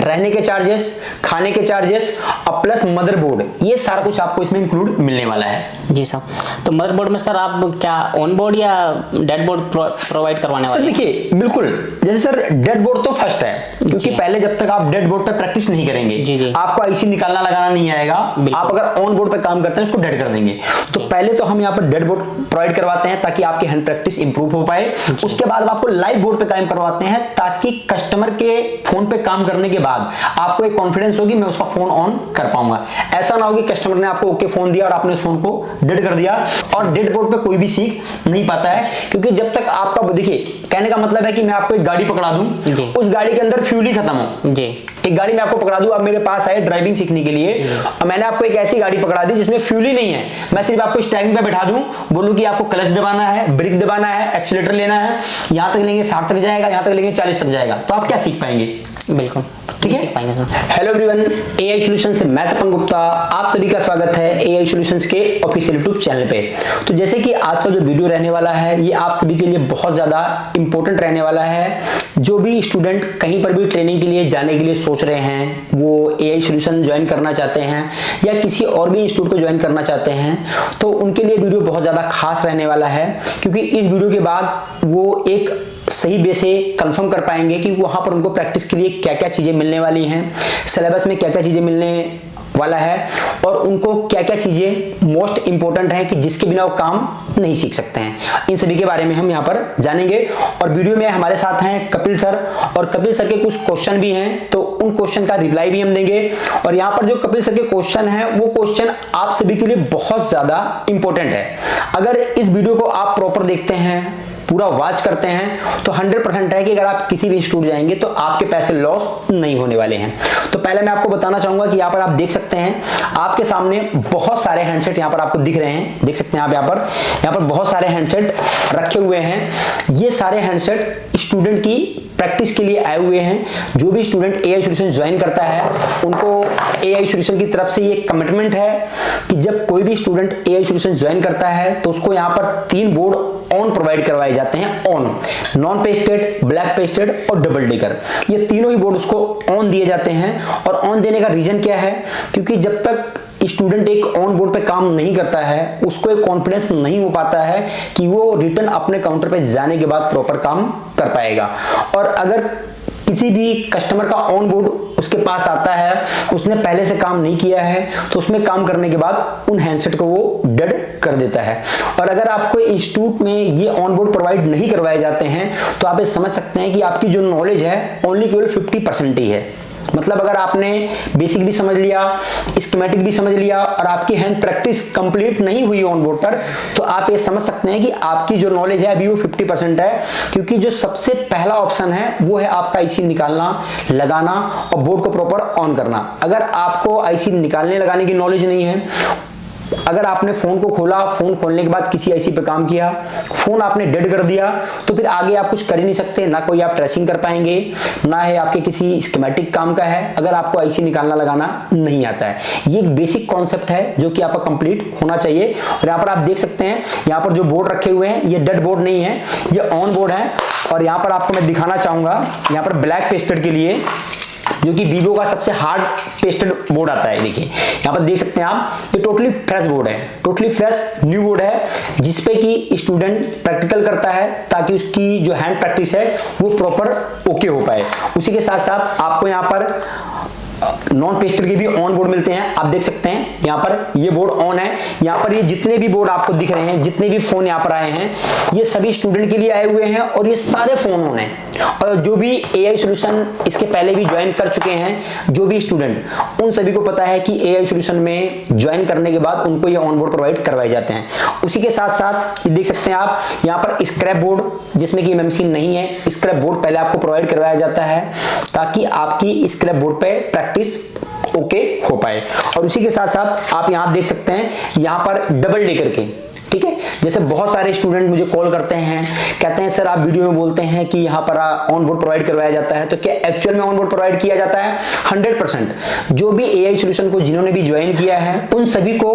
रहने के चार्जेस, खाने के चार्जेस और प्लस मदरबोर्ड, ये सारा कुछ आपको इसमें इंक्लूड मिलने वाला है। जी सर, तो मदरबोर्ड में सर आप क्या ऑन बोर्ड या डेड बोर्ड प्रोवाइड करवाने वाले हैं? सर देखिए बिल्कुल, जैसे सर डेड बोर्ड तो फर्स्ट है, क्योंकि पहले जब तक आप डेड बोर्ड पे प्रैक्टिस नहीं करेंगे जी आपको आईसी निकालना लगाना नहीं आएगा। आप अगर ऑन बोर्ड पे काम करते हैं उसको डेड कर देंगे। तो पहले तो हम यहाँ पर डेड बोर्ड प्रोवाइड करवाते हैं ताकि आपकी हैंड प्रैक्टिस इंप्रूव हो पाए। उसके बाद आपको लाइव बोर्ड पे काम करवाते हैं ताकि कस्टमर के फोन पे काम करने के बाद आपको एक कॉन्फिडेंस होगी मैं उसका फोन ऑन कर पाऊंगा। ऐसा ना हो कि कस्टमर ने आपको ओके फोन दिया और आपने उस फोन को डेड कर दिया, और डेड बोर्ड पे कोई भी सीख नहीं पाता है। क्योंकि जब तक आपका, देखिए कहने का मतलब है कि मैं आपको एक गाड़ी पकड़ा दूं, उस गाड़ी के अंदर फ्यूल ही खत्म हो जी। एक गाड़ी मैं आपको पकड़ा दूं, आप मेरे पास आए ड्राइविंग सीखने के लिए और मैंने आपको एक ऐसी गाड़ी पकड़ा दी जिसमें फ्यूल ही नहीं है, मैं सिर्फ आपको स्टीयरिंग पे बैठा दूं, बोलूं कि आपको क्लच दबाना है, ब्रेक दबाना है, एक्सीलेटर लेना है, यहां तक लेंगे 60 तक जाएगा, यहां तक लेंगे 40 तक जाएगा, तो आप क्या सीख पाएंगे? बिल्कुल ठीक है। हेलो एवरीवन, एआई सॉल्यूशंस से मैं सपन गुप्ता, आप सभी का स्वागत है एआई सॉल्यूशंस के ऑफिशियल यूट्यूब चैनल पे। तो जैसे कि आज का जो वीडियो रहने वाला है ये आप सभी के लिए बहुत ज्यादा इंपॉर्टेंट रहने वाला है। जो भी स्टूडेंट कहीं पर भी ट्रेनिंग के लिए जाने के लिए सोच रहे हैं, वो एआई सॉल्यूशन ज्वाइन करना चाहते हैं या किसी और भी इंस्टीट्यूट को ज्वाइन करना चाहते हैं, तो उनके लिए वीडियो बहुत ज्यादा खास रहने वाला है। क्योंकि इस वीडियो के बाद वो एक सही वे से कंफर्म कर पाएंगे कि वहां पर उनको प्रैक्टिस के लिए क्या क्या चीजें मिलने वाली हैं, सिलेबस में क्या क्या चीजें मिलने वाला है और उनको क्या क्या चीजें मोस्ट इंपॉर्टेंट है कि जिसके बिना वो काम नहीं सीख सकते हैं। इन सभी के बारे में हम यहाँ पर जानेंगे। और वीडियो में हमारे साथ हैं कपिल सर, और कपिल सर के कुछ क्वेश्चन भी हैं तो उन क्वेश्चन का रिप्लाई भी हम देंगे। और यहाँ पर जो कपिल सर के क्वेश्चन है वो क्वेश्चन आप सभी के लिए बहुत ज्यादा इंपॉर्टेंट है। अगर इस वीडियो को आप प्रॉपर देखते हैं, पूरा वॉच करते हैं, तो 100% है कि अगर आप किसी भी इंस्टीट्यूट जाएंगे तो आपके पैसे लॉस नहीं होने वाले हैं। तो पहले मैं आपको बताना चाहूंगा कि यहाँ पर आप देख सकते हैं आपके सामने बहुत सारे हैंडसेट यहाँ पर आपको दिख रहे हैं, देख सकते हैं आप यहाँ पर बहुत सारे हैंडसेट रखे हुए हैं। ये सारे हैंडसेट स्टूडेंट की प्रैक्टिस के लिए आए हुए हैं। जो भी स्टूडेंट एआई सॉल्यूशन ज्वाइन करता है उनको एआई सॉल्यूशन की तरफ से ये कमिटमेंट है कि जब कोई भी स्टूडेंट एआई सॉल्यूशन ज्वाइन करता है तो उसको यहाँ पर 3 बोर्ड ऑन प्रोवाइड करवाए जाते हैं। On, non pasted, black pasted और डबल डेकर, ये तीनों ही बोर्ड उसको ऑन दिए जाते हैं। और ऑन देने का रीजन क्या है? क्योंकि जब तक स्टूडेंट एक ऑन बोर्ड पे काम नहीं करता है उसको एक कॉन्फिडेंस नहीं हो पाता है कि वो रिटर्न अपने काउंटर पे जाने के बाद प्रॉपर काम कर पाएगा। और अगर किसी भी कस्टमर का ऑन बोर्ड उसके पास आता है, उसने पहले से काम नहीं किया है, तो उसमें काम करने के बाद उन हैंडसेट को वो डेड कर देता है। और अगर आपको इंस्टीट्यूट में ये ऑन बोर्ड प्रोवाइड नहीं करवाए जाते हैं तो आप ये समझ सकते हैं कि आपकी जो नॉलेज है ओनली केवल 50% ही है। मतलब अगर आपने बेसिक भी समझ लिया, स्कीमेटिक भी समझ लिया और आपकी हैंड प्रैक्टिस कंप्लीट नहीं हुई ऑन बोर्ड पर, तो आप ये समझ सकते हैं कि आपकी जो नॉलेज है अभी वो 50% है। क्योंकि जो सबसे पहला ऑप्शन है वो है आपका आईसी निकालना, लगाना और बोर्ड को प्रॉपर ऑन करना। अगर आपको आईसी निकालने लगाने की नॉलेज नहीं है, अगर आपने फोन को खोला, फोन खोलने के बाद किसी आईसी पे काम किया, फोन आपने डेड कर दिया, तो फिर आगे आप कुछ कर ही नहीं सकते। ना कोई आप ट्रेसिंग कर पाएंगे, ना है आपके किसी स्कीमेटिक काम का है, अगर आपको आईसी निकालना लगाना नहीं आता है। ये एक बेसिक कॉन्सेप्ट है जो कि आपका कंप्लीट होना चाहिए। और यहाँ पर आप देख सकते हैं यहाँ पर जो बोर्ड रखे हुए हैं ये डेड बोर्ड नहीं है, ये ऑन बोर्ड है। और यहाँ पर आपको मैं दिखाना चाहूंगा, यहाँ पर ब्लैक पेस्टेड के लिए जो कि वीवो का सबसे हार्ड पेस्टेड बोर्ड आता है, देखिए यहाँ पर देख सकते हैं आप, ये टोटली फ्रेश बोर्ड है, टोटली फ्रेश न्यू बोर्ड है, जिसपे कि स्टूडेंट प्रैक्टिकल करता है ताकि उसकी जो हैंड प्रैक्टिस है वो प्रॉपर ओके हो पाए। उसी के साथ साथ आपको यहाँ पर नॉन पेस्टेड के भी ऑन बोर्ड मिलते हैं। आप देख सकते हैं यहाँ पर ये बोर्ड ऑन है। यहाँ पर ये जितने भी बोर्ड आपको दिख रहे हैं, जितने भी फोन यहाँ पर आए हैं, ये सभी स्टूडेंट के लिए आए हुए हैं और ये सारे फोन ऑन हैं। और जो भी एआई सॉल्यूशन इसके पहले भी ज्वाइन कर चुके हैं, जो भी स्टूडेंट, उन सभी को पता है कि एआई सॉल्यूशन में ज्वाइन करने के बाद उनको ये ऑन बोर्ड प्रोवाइड करवाए जाते हैं। उसी के साथ साथ देख सकते हैं आप यहाँ पर स्क्रैप बोर्ड, जिसमें कि एमएमसी नहीं है, स्क्रैप बोर्ड पहले आपको प्रोवाइड करवाया जाता है ताकि आपकी स्क्रैप बोर्ड पे प्रैक्टिस ओके हो पाए। और उसी के साथ साथ आप यहां देख सकते हैं यहाँ पर डबल डेकर के, ठीक है। जैसे बहुत सारे स्टूडेंट मुझे कॉल करते हैं, कहते हैं सर आप वीडियो में बोलते हैं कि यहाँ पर ऑन बोर्ड प्रोवाइड करवाया जाता है, तो क्या एक्चुअल में ऑन बोर्ड प्रोवाइड किया जाता है? 100% जो भी एआई सॉल्यूशन को जिन्होंने भी ज्वाइन किया है उन सभी को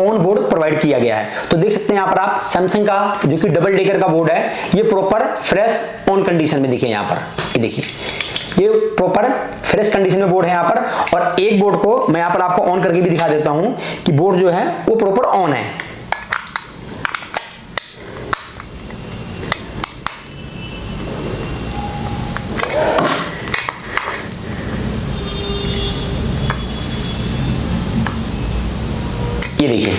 ऑन बोर्ड प्रोवाइड किया गया है। तो देख सकते हैं यहाँ पर आप सैमसंग का जो कि डबल डेकर का बोर्ड है, ये प्रॉपर फ्रेश ऑन कंडीशन में दिखे। यहाँ पर ये देखिए, ये प्रॉपर फ्रेश कंडीशन में बोर्ड है यहाँ पर। और एक बोर्ड को मैं यहाँ पर आपको ऑन करके भी दिखा देता हूँ कि बोर्ड जो है वो प्रॉपर ऑन है। ये देखिए,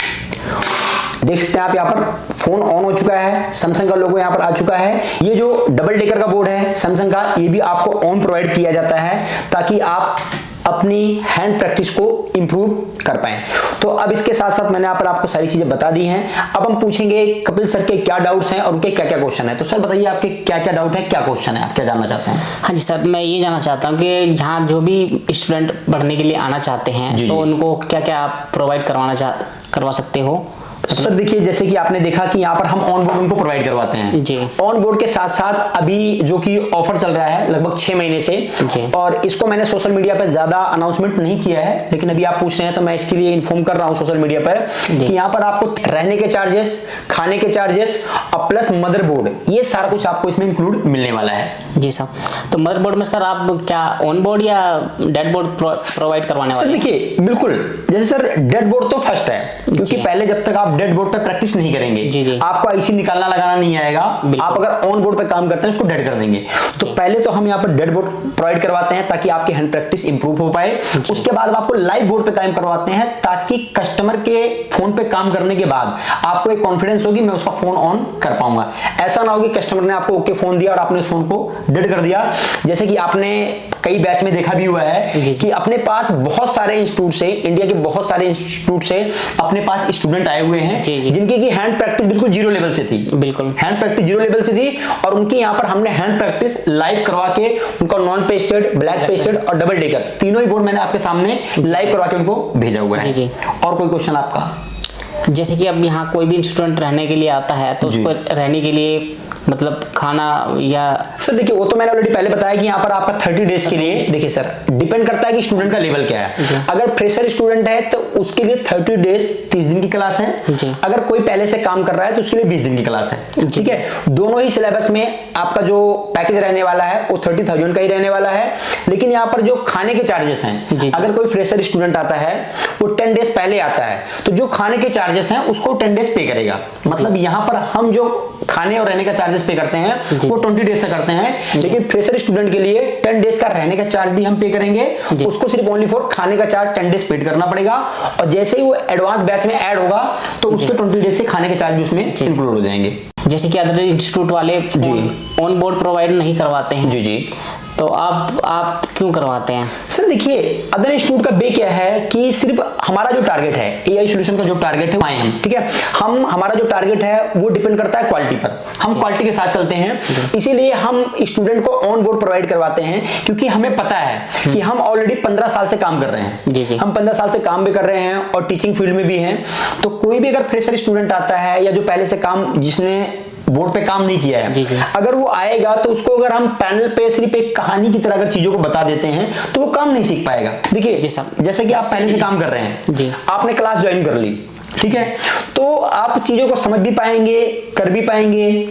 देख सकते हैं आप यहाँ पर फोन ऑन हो चुका है, सैमसंग का लोगो यहाँ पर आ चुका है। ये जो डबल डेकर का बोर्ड है सैमसंग का, ये भी आपको ऑन प्रोवाइड किया जाता है ताकि आप अपनी हैंड प्रैक्टिस को इंप्रूव कर पाएं। तो अब इसके साथ साथ मैंने यहाँ पर आपको सारी चीजें बता दी हैं। अब हम पूछेंगे कपिल सर के क्या डाउट्स हैं और उनके क्या क्या क्वेश्चन है। तो सर बताइए आपके क्या क्या डाउट है, क्या क्वेश्चन है, आप क्या जानना चाहते हैं? हाँ जी सर, मैं ये जानना चाहता हूँ कि जहाँ जो भी स्टूडेंट पढ़ने के लिए आना चाहते हैं जी, तो जी। उनको क्या क्या आप प्रोवाइड करवा सकते हो? सर देखिए, जैसे कि आपने देखा कि यहाँ पर हम ऑन बोर्ड उनको प्रोवाइड करवाते हैं जी। ऑन बोर्ड के साथ साथ अभी जो कि ऑफर चल रहा है लगभग 6 महीने से, जी। और इसको मैंने सोशल मीडिया पर ज्यादा अनाउंसमेंट नहीं किया है, लेकिन अभी आप पूछ रहे हैं तो मैं इसके लिए इन्फॉर्म कर रहा हूँ सोशल मीडिया पर कि यहाँ पर आपको रहने के चार्जेस, खाने के चार्जेस और प्लस मदरबोर्ड, ये सारा कुछ आपको इसमें इंक्लूड मिलने वाला है। जी सर, तो मदरबोर्ड में सर आप क्या ऑन बोर्ड या डेड बोर्ड प्रोवाइड करवाने सर वाले हैं? देखिए, बिल्कुल, जैसे सर डेड बोर्ड तो फर्स्ट है, क्योंकि जी। पहले जब तक आप डेड बोर्ड पर प्रैक्टिस नहीं करेंगे जी, जी। आपको आईसी निकालना लगाना नहीं आएगा। आप अगर ऑन बोर्ड पे काम करते हैं उसको डेड कर देंगे। तो पहले तो हम यहाँ पर डेड बोर्ड प्रोवाइड करवाते हैं ताकि आपकी हैंड प्रैक्टिस इंप्रूव हो पाए। उसके बाद आपको लाइव बोर्ड पे काम करवाते हैं ताकि कस्टमर के फोन पे काम करने के बाद आपको एक कॉन्फिडेंस होगी मैं उसका फोन ऑन कर पाऊंगा। ऐसा ना हो कि कस्टमर ने आपको ओके फोन दिया और आपने उस फोन को डेड कर दिया। जैसे कि आपने कई बैच में देखा भी हुआ है कि अपने पास बहुत सारे इंस्टीट्यूट से, इंडिया के बहुत सारे इंस्टीट्यूट से अपने पास स्टूडेंट आए हुए हैं जिनकी की हैंड प्रैक्टिस बिल्कुल जीरो लेवल से थी। बिल्कुल हैंड प्रैक्टिस जीरो लेवल से थी और उनकी यहाँ पर हमने हैंड प्रैक्टिस लाइव करवा के उनका नॉन पेस्टेड, ब्लैक पेस्टेड और डबल डेकर तीनों ही बोर्ड मैंने आपके सामने लाइव करवा के उनको भेजा हुआ है। जी। और कोई क्वेश्चन आपका? जैसे कि अब यहाँ कोई भी स्टूडेंट रहने के लिए आता है तो उसको रहने के लिए मतलब खाना या सर देखिए, वो तो मैंने ऑलरेडी पहले बताया कि यहाँ पर आपका 30 डेज के लिए, देखिए सर डिपेंड करता है कि स्टूडेंट का लेवल क्या है। अगर फ्रेशर स्टूडेंट है तो उसके लिए 30 डेज 30 दिन की क्लास है। अगर कोई पहले से काम कर रहा है तो उसके लिए 20 दिन की क्लास है। ठीक है, दोनों ही सिलेबस में आपका जो पैकेज रहने वाला है वो 30,000 का ही रहने वाला है। लेकिन यहाँ पर जो खाने के चार्जेस हैं, अगर कोई फ्रेशर स्टूडेंट आता है वो 10 डेज पहले आता है तो जो खाने के चार्जेस हैं उसको 10 डेज पे करेगा। मतलब यहाँ पर हम जो खाने और रहने का चार्जेस पे करते हैं वो 20 डेज से करते हैं, लेकिन फ्रेशर स्टूडेंट के लिए 10 डेज का रहने का चार्ज भी हम पे करेंगे। उसको सिर्फ ओनली फॉर खाने का चार्ज 10 डेज पे करना पड़ेगा और जैसे ही वो एडवांस बैच में ऐड होगा तो उसके 20 डेज से खाने के चार्ज भी उसमें इंक्लूड हो जाएंगे। जैसे कि अदर इंस्टीट्यूट वाले ऑन बोर्ड प्रोवाइड नहीं करवाते हैं। जी, तो आप क्यों करवाते हैं? सर देखिए, अदर इंस्टीट्यूट का बे क्या है कि सिर्फ हमारा जो टारगेट है, एआई सॉल्यूशन का जो टारगेट है वो आए हम, ठीक है, हमारा जो टारगेट है वो डिपेंड करता है क्वालिटी पर। हम क्वालिटी के साथ चलते हैं, इसीलिए हम स्टूडेंट को ऑन बोर्ड प्रोवाइड करवाते हैं क्योंकि हमें पता है कि हम ऑलरेडी 15 साल से काम कर रहे हैं। हम 15 साल से काम भी कर रहे हैं और टीचिंग फील्ड में भी हैं। तो कोई भी अगर फ्रेशर स्टूडेंट आता है या जो पहले से काम, जिसने बोर्ड पे काम नहीं किया है, अगर वो आएगा तो उसको अगर हम पैनल पे सिर्फ एक कहानी की तरह अगर चीजों को बता देते हैं तो वो काम नहीं सीख पाएगा। देखिए जैसे कि आप पहले से काम कर रहे हैं, आपने क्लास ज्वाइन कर ली, ठीक है, तो आप चीजों को समझ भी पाएंगे, कर भी पाएंगे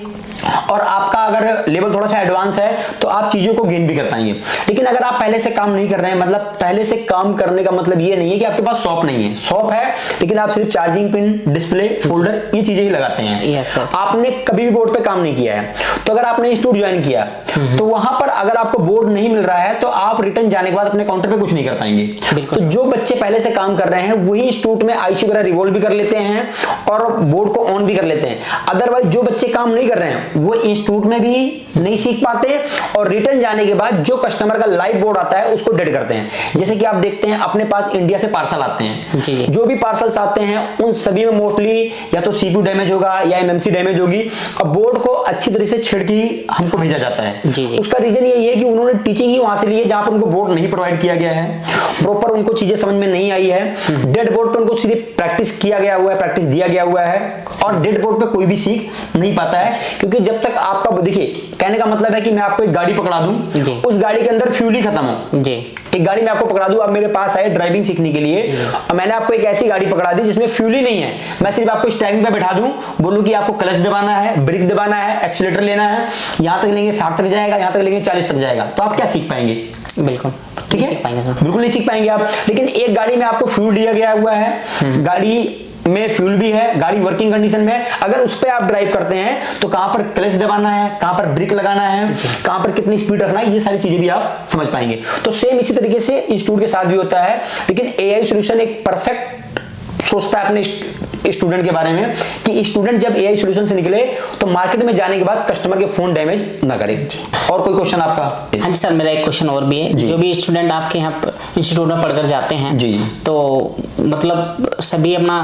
और आपका अगर लेवल थोड़ा सा एडवांस है तो आप चीजों को गेन भी कर पाएंगे। लेकिन अगर आप पहले से काम नहीं कर रहे हैं, मतलब पहले से काम करने का मतलब ये नहीं है कि आपके पास शॉप नहीं है, शॉप है लेकिन आप सिर्फ चार्जिंग पिन, डिस्प्ले, फोल्डर ये चीजें ही लगाते हैं। आपने कभी भी बोर्ड पे काम नहीं किया है, तो अगर आपने इंस्टीट्यूट ज्वाइन किया तो वहां पर अगर आपको बोर्ड नहीं मिल रहा है तो आप रिटर्न जाने के बाद अपने काउंटर पे कुछ नहीं कर पाएंगे। तो जो बच्चे पहले से काम कर रहे हैं वही इंस्टीट्यूट में आईसी वगैरह रिवॉल्व भी कर लेते हैं और बोर्ड को ऑन भी कर लेते हैं। अदरवाइज जो बच्चे काम नहीं कर रहे हैं वो इंस्टीट्यूट में भी नहीं सीख पाते और रिटर्न जाने के बाद जो कस्टमर का लाइव बोर्ड आता है उसको डेड करते हैं। जैसे कि आप देखते हैं अपने पास इंडिया से पार्सल आते हैं, जो भी पार्सल्स आते हैं उन सभी में मोस्टली या तो सीपीयू डैमेज होगा या एमएमसी डैमेज होगी और बोर्ड को अच्छी तरह से छेड़ के हमको भेजा जाता है। उसका रीजन यही है कि उन्होंने टीचिंग ही वहां से ली है जहां पर उनको बोर्ड नहीं प्रोवाइड किया गया है, प्रॉपर उनको चीजें समझ में नहीं आई है। डेड बोर्ड पर उनको सिर्फ प्रैक्टिस किया गया हुआ है, प्रैक्टिस दिया गया हुआ है और डेड बोर्ड पे कोई भी सीख नहीं पाता है। क्योंकि जब तक आपका, देखिए कहने का मतलब है कि मैं आपको एक गाड़ी पकड़ा दूं, उस गाड़ी के अंदर फ्यूल ही खत्म हो, एक गाड़ी मैं आपको पकड़ा दूं, आप मेरे पास आए ड्राइविंग सीखने के लिए और मैंने आपको एक ऐसी गाड़ी पकड़ा दी जिसमें फ्यूल ही नहीं है, मैं सिर्फ आपको स्टीयरिंग पे बैठा दूं, बोलूं कि आपको क्लच दबाना है, ब्रेक दबाना है, एक्सीलेटर लेना है, यहां तक लेंगे 60 तक जाएगा, यहां तक लेंगे 40 तक जाएगा, तो आप क्या सीख पाएंगे? बिल्कुल ठीक है, बिल्कुल नहीं सीख पाएंगे आप। लेकिन एक गाड़ी में आपको फ्यूल दिया गया हुआ है, गाड़ी में फ्यूल भी है, गाड़ी वर्किंग कंडीशन में, अगर उस पे आप ड्राइव करते हैं तो कहां पर क्लच दबाना है, कहां पर ब्रेक लगाना है, कहां पर कितनी स्पीड रखना है, ये सारी चीजें भी आप समझ पाएंगे। तो सेम इसी तरीके से इंस्टीट्यूट के साथ भी होता है, लेकिन एआई सॉल्यूशन एक परफेक्ट सोचता है अपने स्टूडेंट के बारे में कि स्टूडेंट जब एआई सॉल्यूशन से निकले तो मार्केट में जाने के बाद कस्टमर के फोन डैमेज ना करे। और कोई क्वेश्चन आपका? हाँ जी सर, मेरा एक क्वेश्चन और भी है। जो भी स्टूडेंट आपके यहाँ इंस्टीट्यूट में पढ़कर जाते हैं जी, तो मतलब सभी अपना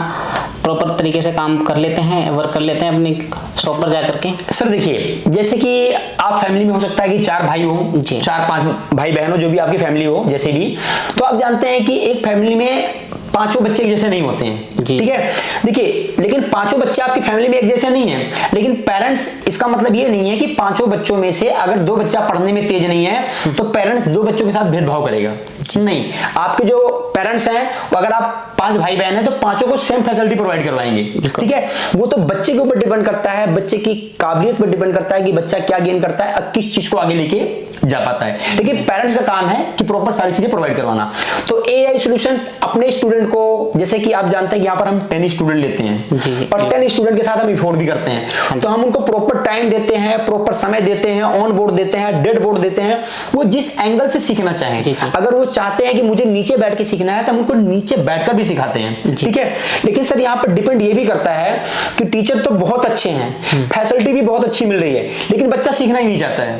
प्रॉपर तरीके से काम कर लेते हैं, वर्क कर लेते हैं अपनी शॉप पर जाकर के? सर देखिए, जैसे कि आप फैमिली में हो सकता है कि 4 भाई हो, 4-5 भाई बहन हो, जो भी आपकी फैमिली हो जैसे भी, तो आप जानते हैं कि एक फैमिली में 5 बच्चे एक जैसे नहीं होते हैं, ठीक है। देखिए, लेकिन 5 बच्चे आपकी फैमिली में एक जैसे नहीं है, लेकिन पेरेंट्स, इसका मतलब ये नहीं है कि 5 बच्चों में से अगर 2 बच्चा पढ़ने में तेज नहीं है तो पेरेंट्स 2 बच्चों के साथ भेदभाव करेगा, नहीं। आपके जो पेरेंट्स हैं, अगर आप 5 भाई बहन हैं तो 5 को सेम फैसिलिटी प्रोवाइड करवाएंगे, ठीक है। वो तो बच्चे के ऊपर डिपेंड करता है, बच्चे की काबिलियत पर डिपेंड करता है कि बच्चा क्या गेन करता है और किस चीज को आगे लेके जा पाता है, लेकिन पेरेंट्स का काम है कि प्रॉपर सारी चीजें प्रोवाइड करवाना। तो एआई सॉल्यूशन अपने स्टूडेंट को, जैसे कि आप जानते हैं कि यहाँ पर हम 10 स्टूडेंट लेते हैं और 10 स्टूडेंट के साथ हम इफोर्ट भी करते हैं, तो हम उनको प्रॉपर टाइम देते हैं, प्रॉपर समय देते हैं, ऑन बोर्ड देते हैं, डेड बोर्ड देते हैं, वो जिस एंगल से सीखना चाहें। अगर वो चाहते हैं कि मुझे नीचे बैठ के सीखना है तो हम उनको नीचे बैठकर भी सिखाते हैं, ठीक है। लेकिन सर यहाँ पर डिपेंड ये भी करता है कि टीचर तो बहुत अच्छे हैं, फैसिलिटी भी बहुत अच्छी मिल रही है, लेकिन बच्चा सीखना ही नहीं चाहता है,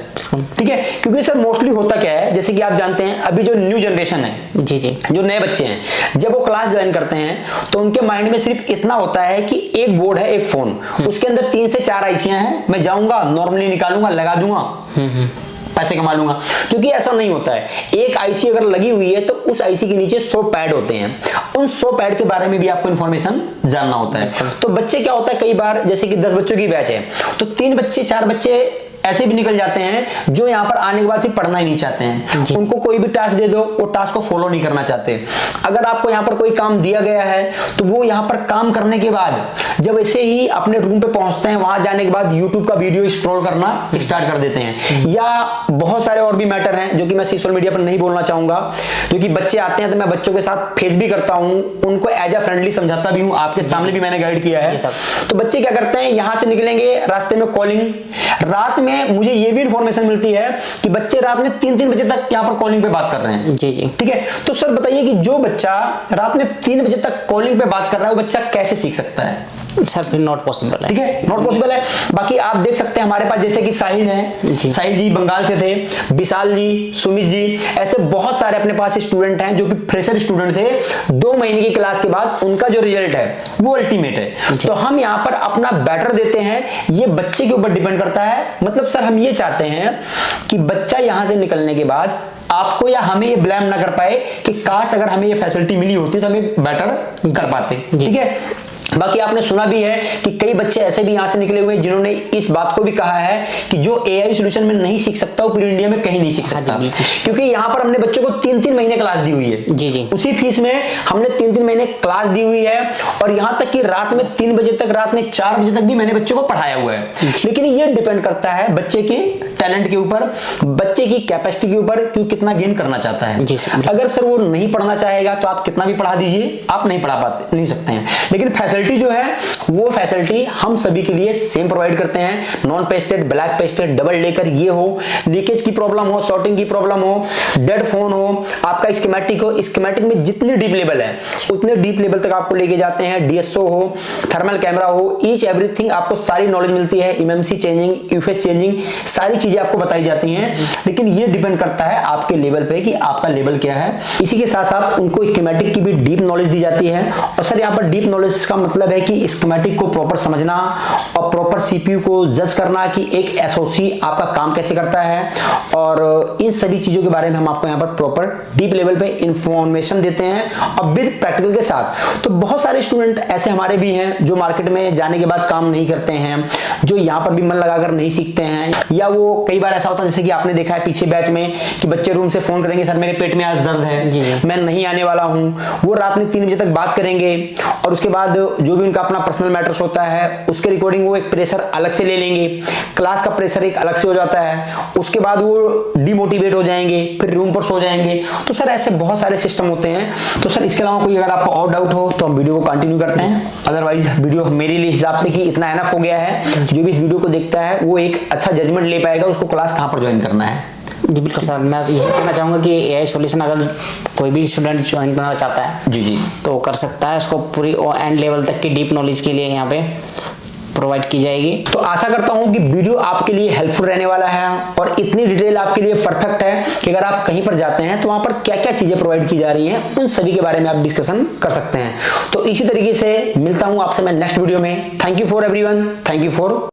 ठीक है। क्योंकि सर मोस्टली होता क्या है, जैसे कि आप जानते हैं अभी जो न्यू जनरेशन है, जो नए बच्चे हैं, जब वो क्लास ज्वाइन करते हैं तो उनके माइंड में सिर्फ इतना होता है कि एक बोर्ड है, एक फोन, उसके अंदर 3 से 4 आईसियां हैं, मैं जाऊंगा नॉर्मली निकालूंगा, लगा दूंगा, पैसे कमा लूंगा। क्योंकि ऐसा नहीं होता है, एक आईसी अगर लगी हुई है तो उस आईसी के नीचे 100 पैड होते हैं, उन 100 पैड के बारे में भी आपको इंफॉर्मेशन जानना होता है। तो बच्चे क्या होता है, कई बार जैसे कि 10 बच्चों की बैच है तो 3 बच्चे 4 बच्चे ऐसे भी निकल जाते हैं जो यहाँ पर आने के बाद फिर पढ़ना ही नहीं चाहते हैं, उनको कोई भी टास्क दे दो वो टास्क को फॉलो नहीं करना चाहते। अगर आपको यहाँ पर कोई काम दिया गया है तो वो यहाँ पर काम करने के बाद जब ऐसे ही अपने रूम पे पहुंचते हैं, वहां जाने के बाद यूट्यूब का वीडियो स्क्रॉल करना स्टार्ट कर देते हैं, या बहुत सारे और भी मैटर हैं जो कि मैं सोशल मीडिया पर नहीं बोलना चाहूंगा। जो कि बच्चे आते हैं तो मैं बच्चों के साथ फेस भी करता हूँ, उनको एज अ फ्रेंडली समझाता भी हूँ, आपके सामने भी मैंने गाइड किया है। तो बच्चे क्या करते हैं, यहाँ से निकलेंगे, रास्ते में कॉलिंग, रात में मुझे ये भी इंफॉर्मेशन मिलती है कि बच्चे रात में 3-3 बजे तक यहाँ पर कॉलिंग पे बात कर रहे हैं, ठीक है। तो सर बताइए कि जो बच्चा रात में 3 बजे तक कॉलिंग पे बात कर रहा है वो बच्चा कैसे सीख सकता है? सर फिर नॉट पॉसिबल है, ठीक है, नॉट पॉसिबल है। बाकी आप देख सकते हैं हमारे पास जैसे कि साहिल है, साहिल जी बंगाल से थे, विशाल जी, सुमित जी, ऐसे बहुत सारे अपने पास स्टूडेंट हैं जो कि फ्रेशर स्टूडेंट थे, 2 महीने की क्लास के बाद उनका जो रिजल्ट है वो अल्टीमेट है। तो हम यहाँ पर अपना बेटर देते हैं, ये बच्चे के ऊपर डिपेंड करता है। मतलब सर हम ये चाहते हैं कि बच्चा यहाँ से निकलने के बाद आपको या हमें ये ब्लेम ना कर पाए कि काश अगर हमें ये फैसिलिटी मिली होती तो हमें बेटर कर पाते, ठीक है। बाकी आपने सुना भी है कि कई बच्चे ऐसे भी यहां से निकले हुए हैं जिन्होंने इस बात को भी कहा है कि जो एआई सॉल्यूशन में नहीं सीख सकता वो पूरी इंडिया में कहीं नहीं सीख सकता, क्योंकि यहां पर हमने बच्चों को 3-3 महीने क्लास दी हुई है, उसी फीस में हमने 3-3 महीने क्लास दी हुई है, और यहां तक कि रात में 3 बजे तक, रात में 4 बजे तक भी मैंने बच्चों को पढ़ाया हुआ है। लेकिन ये डिपेंड करता है बच्चे के टैलेंट के ऊपर, बच्चे की कैपेसिटी के ऊपर, क्यों कितना गेन करना चाहता है। अगर सर वो नहीं पढ़ना चाहेगा तो आप कितना भी पढ़ा दीजिए, आप नहीं पढ़ा पाते, नहीं सकते हैं। लेकिन फैसिलिटी जो है वो फैसिलिटी हम सभी के लिए सेम प्रोवाइड करते हैं, non pasted, black pasted, double decker, ये हो, लीकेज की प्रॉब्लम हो, शॉर्टिंग की प्रॉब्लम हो, डेड फोन हो, आपका स्कीमेटिक हो, स्कीमेटिक में जितनी डीप लेवल है उतने डीप लेवल तक आपको लेके जाते हैं, डीएसओ हो, थर्मल कैमरा हो, ईच एवरीथिंग आपको सारी नॉलेज मिलती है, एमएमसी चेंजिंग, यूफएस चेंजिंग, सारी चीजें आपको बताई जाती हैं। लेकिन ये डिपेंड करता है आपके लेवल पे कि आपका लेवल क्या है। इसी के साथ साथ उनको स्कीमेटिक की भी डीप नॉलेज दी जाती है। और सर यहाँ पर डीप नॉलेज का मतलब है कि स्कीमेटिक को प्रॉपर समझना और प्रॉपर सीपीयू को जज करना कि एक एसओसी आपका काम कैसे करता है, और इन सभी चीजों के बारे में हम आपको यहाँ पर प्रॉपर डीप लेवल पे इंफॉर्मेशन देते हैं और विद प्रैक्टिकल के साथ। तो बहुत सारे स्टूडेंट ऐसे हमारे भी हैं जो मार्केट में जाने के बाद काम नहीं करते हैं, जो यहाँ पर भी मन लगाकर नहीं सीखते हैं, या वो कई बार ऐसा होता है जैसे कि आपने देखा है पीछे बैच में कि बच्चे रूम से फोन करेंगे, सर मेरे पेट में आज दर्द है, मैं नहीं आने वाला हूँ। वो रात में 3 बजे तक बात करेंगे और उसके बाद जो भी उनका अपना पर्सनल मैटर्स होता है उसके रिकॉर्डिंग वो एक प्रेशर अलग से ले लेंगे, क्लास का प्रेशर एक अलग से हो जाता है, उसके बाद वो डिमोटिवेट हो जाएंगे, फिर रूम पर सो जाएंगे। तो सर ऐसे बहुत सारे सिस्टम होते हैं। तो सर इसके अलावा कोई अगर आपको और डाउट हो तो हम वीडियो को कंटिन्यू करते हैं, अदरवाइज वीडियो मेरे लिए हिसाब से कि इतना एनफ हो गया है। जो भी इस वीडियो को देखता है वो एक अच्छा जजमेंट ले पाएगा उसको क्लास कहाँ पर ज्वाइन करना है। जी बिल्कुल सर, मैं यही कहना चाहूँगा कि एआई सॉल्यूशन अगर कोई भी स्टूडेंट ज्वाइन करना चाहता है जी तो कर सकता है। उसको पूरी एंड लेवल तक की डीप नॉलेज के लिए यहाँ पे प्रोवाइड की जाएगी। तो आशा करता हूं कि वीडियो आपके लिए हेल्पफुल रहने वाला है और इतनी डिटेल आपके लिए परफेक्ट है कि अगर आप कहीं पर जाते हैं तो वहां पर क्या क्या चीजें प्रोवाइड की जा रही हैं उन सभी के बारे में आप डिस्कशन कर सकते हैं। तो इसी तरीके से मिलता हूं आपसे मैं नेक्स्ट वीडियो में। Thank you for everyone, thank you for